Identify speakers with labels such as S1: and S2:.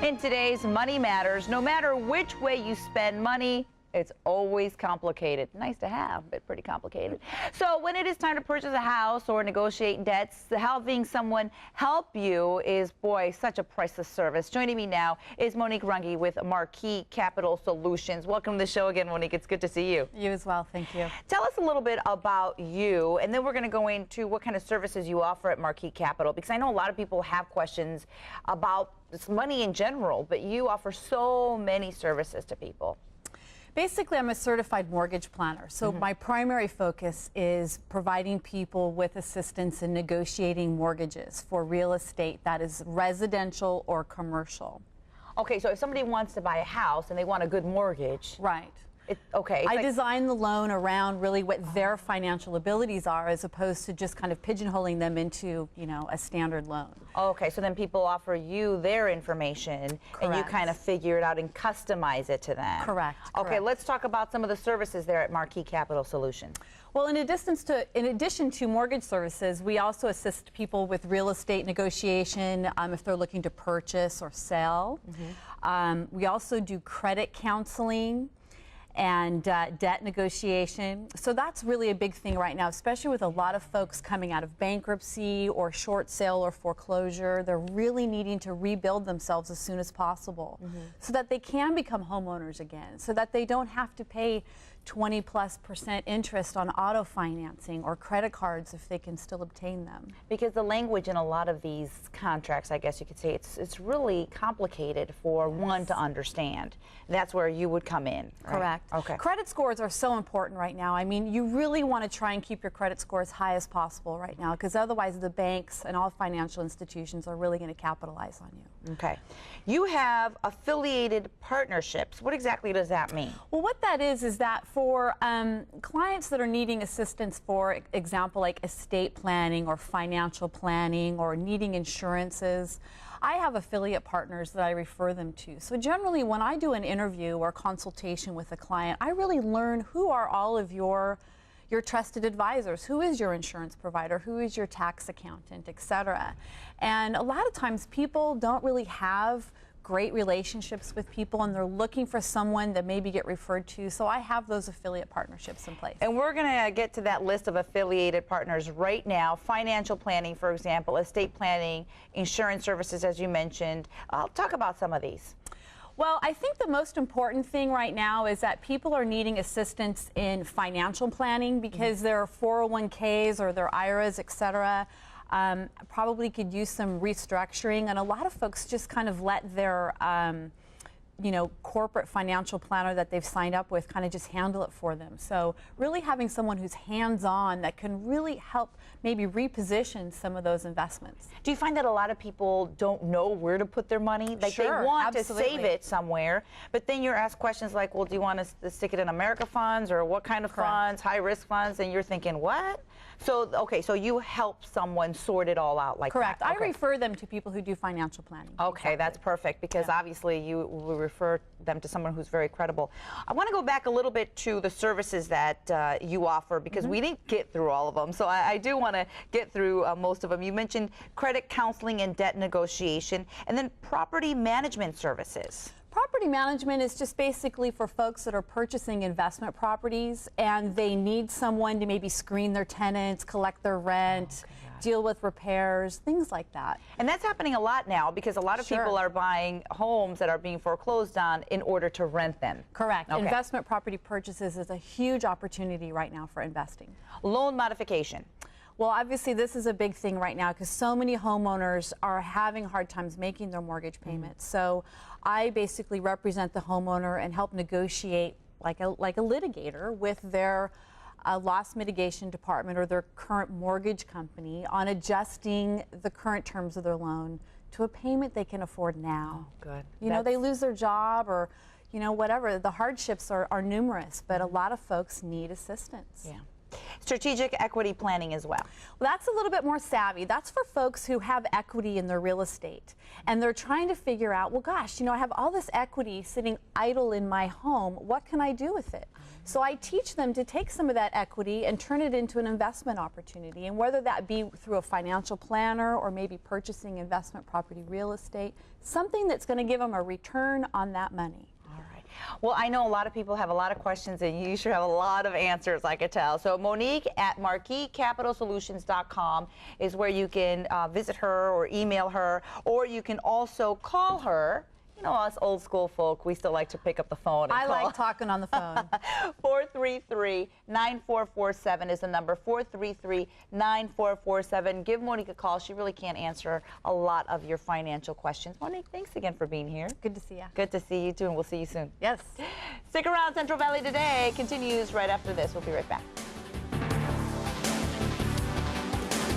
S1: In today's Money Matters, no matter which way you spend money, it's always complicated. Nice to have, but pretty complicated. So when it is time to purchase a house or negotiate debts, having someone help you is, boy, such a priceless service. Joining me now is Monique Runge with Marquis Capital Solutions. Welcome to the show again, Monique. It's good to see you.
S2: You as well. Thank you.
S1: Tell us a little bit about you, and then we're going to go into what kind of services you offer at Marquis Capital, because I know a lot of people have questions about this money in general, but you offer so many services to people.
S2: Basically, I'm a certified mortgage planner, so my primary focus is providing people with assistance in negotiating mortgages for real estate that is residential or commercial.
S1: Okay, so if somebody wants to buy a house and they want a good mortgage.
S2: Right.
S1: I
S2: design the loan around really what their financial abilities are, as opposed to just kind of pigeonholing them into, you know, a standard loan.
S1: Okay, so then people offer you their information.
S2: Correct.
S1: And you kind of figure it out and customize it to them.
S2: Correct.
S1: Okay, let's talk about some of the services there at Marquis Capital Solutions.
S2: Well, in addition to mortgage services, we also assist people with real estate negotiation if they're looking to purchase or sell. We also do credit counseling and debt negotiation. So that's really a big thing right now, especially with a lot of folks coming out of bankruptcy or short sale or foreclosure. They're really needing to rebuild themselves as soon as possible so that they can become homeowners again, so that they don't have to pay 20+% interest on auto financing or credit cards if they can still obtain them.
S1: Because the language in a lot of these contracts, I guess you could say, it's really complicated for one to understand. That's where you would come in, right?
S2: Correct.
S1: Okay.
S2: Credit scores are so important right now. I mean, you really want to try and keep your credit score as high as possible right now, because otherwise the banks and all financial institutions are really going to capitalize on you.
S1: Okay. You have affiliated partnerships. What exactly does that mean?
S2: Well, what that is that for clients that are needing assistance, for example, like estate planning or financial planning or needing insurances, I have affiliate partners that I refer them to. So generally, when I do an interview or consultation with a client, I really learn who are all of your trusted advisors, who is your insurance provider, who is your tax accountant, etc. And a lot of times people don't really have great relationships with people, and they're looking for someone that maybe get referred to. So I have those affiliate partnerships in place.
S1: And we're going to get to that list of affiliated partners right now. Financial planning, for example, estate planning, insurance services, as you mentioned. I'll talk about some of these.
S2: Well, I think the most important thing right now is that people are needing assistance in financial planning, because their 401ks or their IRAs, etc., probably could use some restructuring, and a lot of folks just kind of let their corporate financial planner that they've signed up with kind of just handle it for them. So really having someone who's hands-on that can really help maybe reposition some of those investments.
S1: Do you find that a lot of people don't know where to put their money? Like,
S2: sure,
S1: they want
S2: absolutely.
S1: to save it somewhere, but then you're asked questions like, well, do you want to stick it in America funds, or what kind of funds, high-risk funds? And you're thinking, what? So, okay, so you help someone sort it all out like
S2: Correct.
S1: that.
S2: I refer them to people who do financial planning.
S1: Okay, that's perfect, because obviously you will refer them to someone who's very credible. I want to go back a little bit to the services that you offer, because we didn't get through all of them, so I do want to get through most of them. You mentioned credit counseling and debt negotiation, and then property management services.
S2: Property management is just basically for folks that are purchasing investment properties, and they need someone to maybe screen their tenants, collect their rent, deal with repairs, things like that.
S1: And that's happening a lot now, because a lot of people are buying homes that are being foreclosed on in order to rent them.
S2: Correct. Okay. Investment property purchases is a huge opportunity right now for investing.
S1: Loan modification.
S2: Well, obviously this is a big thing right now, because so many homeowners are having hard times making their mortgage payments. So I basically represent the homeowner and help negotiate like a litigator with their loss mitigation department or their current mortgage company on adjusting the current terms of their loan to a payment they can afford now.
S1: Oh, good.
S2: You know, they lose their job, or whatever. The hardships are numerous, but a lot of folks need assistance.
S1: Yeah. Strategic equity planning as well.
S2: Well, that's a little bit more savvy. That's for folks who have equity in their real estate, and they're trying to figure out, well, gosh, I have all this equity sitting idle in my home. What can I do with it? So I teach them to take some of that equity and turn it into an investment opportunity. And whether that be through a financial planner or maybe purchasing investment property real estate, something that's going to give them a return on that money.
S1: All right. Well, I know a lot of people have a lot of questions, and you sure have a lot of answers, I could tell. So Monique at marquiscapitalsolutions.com is where you can visit her or email her, or you can also call her. You know, us old school folk, we still like to pick up the phone and
S2: I
S1: call.
S2: like talking on the phone.
S1: 433-9447 is the number, 433-9447. Give Monique a call. She really can answer a lot of your financial questions. Monique, thanks again for being here.
S2: Good to see you.
S1: Good to see you too, and we'll see you soon.
S2: Yes.
S1: Stick around. Central Valley Today continues right after this. We'll be right back.